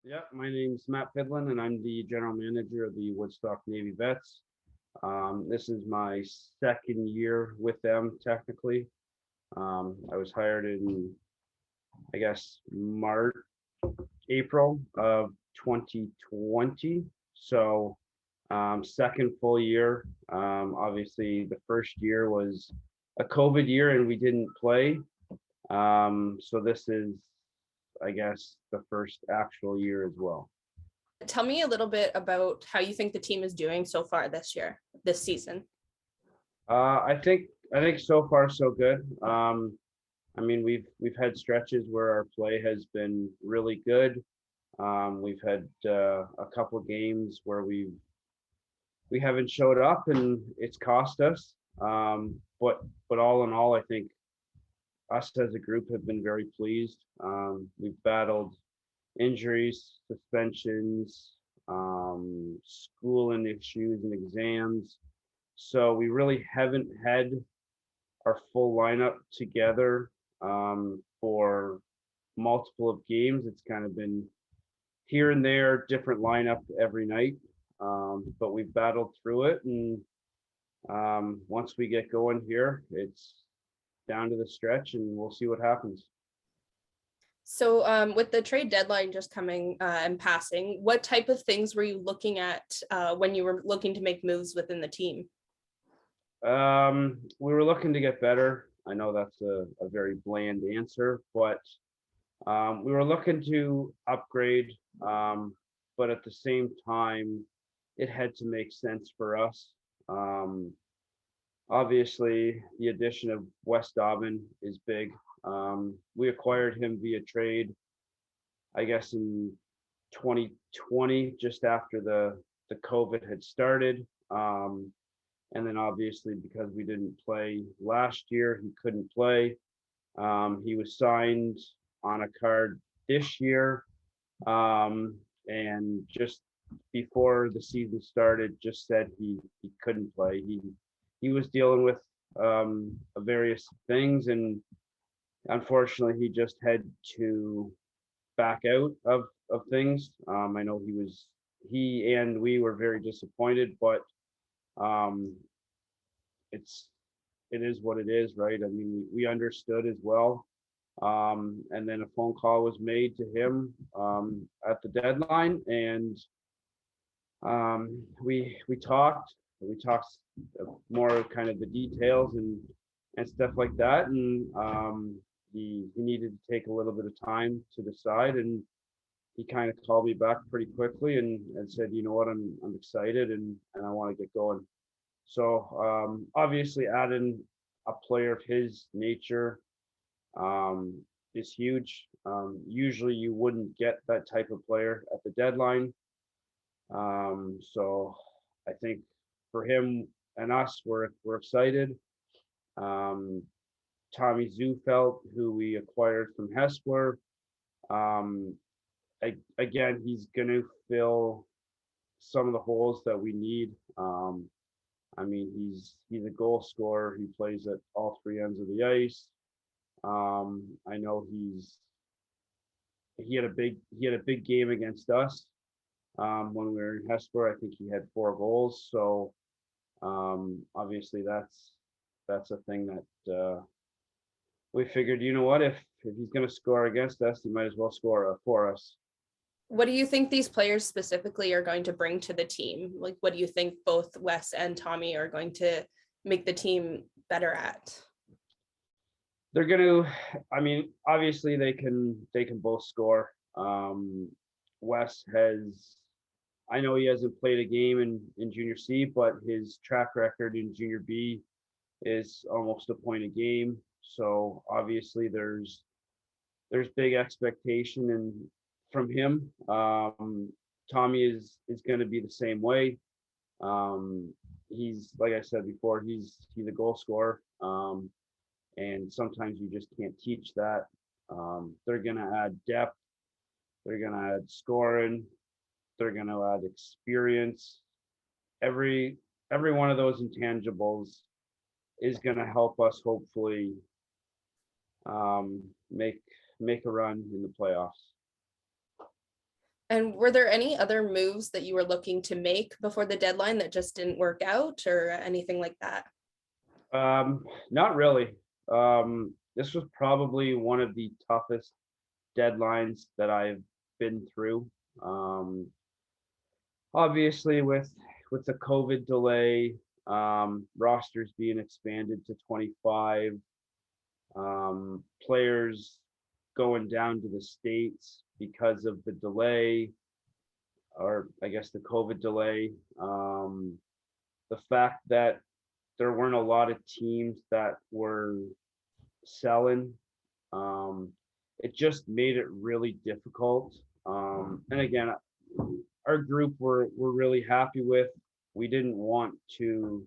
Yeah, my name's Matt Fidlin, and I'm the general manager of the Woodstock Navy Vets. This is my second year with them, technically. I was hired in, I guess, March, April of 2020. So, second full year. Obviously, the first year was a COVID year, and we didn't play. So this is, I guess, the first actual year as well. Tell me a little bit about how you think the team is doing so far this season. I think so far so good. I mean, we've had stretches where our play has been really good. We've had a couple of games where we haven't showed up and it's cost us. But all in all, I think us as a group have been very pleased. We've battled injuries, suspensions, schooling issues and exams. So we really haven't had our full lineup together for multiple of games. It's kind of been here and there, different lineup every night. But we've battled through it. And once we get going here, it's down to the stretch and we'll see what happens. So, with the trade deadline just coming and passing, what type of things were you looking at when you were looking to make moves within the team? We were looking to get better. I know that's a very bland answer, but we were looking to upgrade, but at the same time, it had to make sense for us. Um, Obviously, the addition of Wes Dobbin is big. We acquired him via trade, I guess, in 2020, just after the COVID had started. And then obviously because we didn't play last year, he couldn't play. He was signed on a card this year, and just before the season started, just said he couldn't play. He was dealing with various things, and unfortunately, he just had to back out of things. I know he and we were very disappointed, but um, it's it is what it is, right? I mean, we understood as well. And then a phone call was made to him at the deadline, and we talked. We talked more of kind of the details and stuff like that, and he needed to take a little bit of time to decide, and he kind of called me back pretty quickly and said, you know what, I'm excited and I want to get going. So obviously adding a player of his nature um, is huge. Usually you wouldn't get that type of player at the deadline. So I think for him and us, we're excited. Um, Tommy Zufeld, who we acquired from Hesper, um, again, he's going to fill some of the holes that we need. I mean, he's a goal scorer. He plays at all three ends of the ice. I know he had a big game against us when we were in Hesper. I think he had 4 goals. So obviously that's a thing that we figured. You know what? If he's going to score against us, he might as well score for us. What do you think these players specifically are going to bring to the team? Like, what do you think both Wes and Tommy are going to make the team better at? They're going to. I mean, obviously they can both score. Wes has. I know he hasn't played a game in Junior C, but his track record in Junior B is almost a point a game. So obviously there's big expectation and from him. Tommy is going to be the same way. He's like I said before, he's a goal scorer, and sometimes you just can't teach that. They're going to add depth. They're going to add scoring. They're going to add experience. Every every one of those intangibles is going to help us hopefully um, make make a run in the playoffs. And were there any other moves that you were looking to make before the deadline that just didn't work out or anything like that? Not really. This was probably one of the toughest deadlines that I've been through. Um, Obviously, with the COVID delay, rosters being expanded to 25, players going down to the states because of the delay, or I guess the COVID delay. The fact that there weren't a lot of teams that were selling. Um, it just made it really difficult. And again, our group we're really happy with. We didn't want to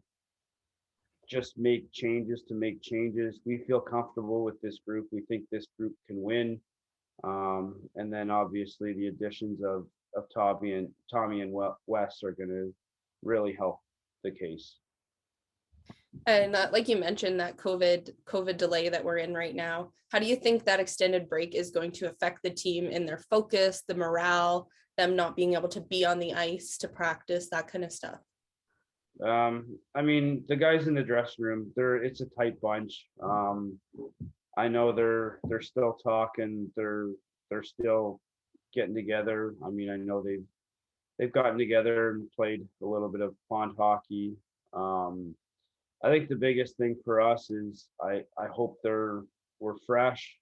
just make changes to make changes. We feel comfortable with this group. We think this group can win. And then obviously the additions of Tommy and Wes are going to really help the case. And like you mentioned, that COVID delay that we're in right now, how do you think that extended break is going to affect the team in their focus, the morale, them not being able to be on the ice to practice, that kind of stuff? I mean, the guys in the dressing room, it's a tight bunch. I know they're still talking. They're still getting together. I mean, I know they've gotten together and played a little bit of pond hockey. Um, I think the biggest thing for us is I hope we're fresh,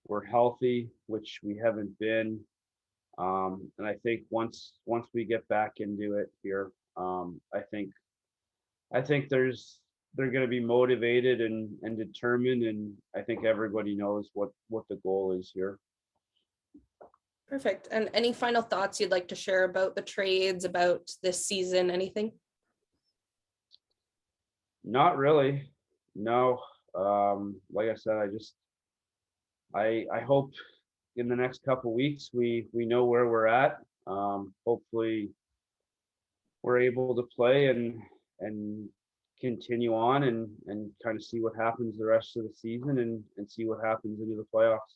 we're healthy, which we haven't been. And I think once we get back into it here, I think they're going to be motivated and determined, and I think everybody knows what the goal is here. Perfect. And any final thoughts you'd like to share about the trades, about this season, anything? Not really, no. Like I said, I hope in the next couple weeks we know where we're at. Hopefully we're able to play and continue on and kind of see what happens the rest of the season and see what happens into the playoffs.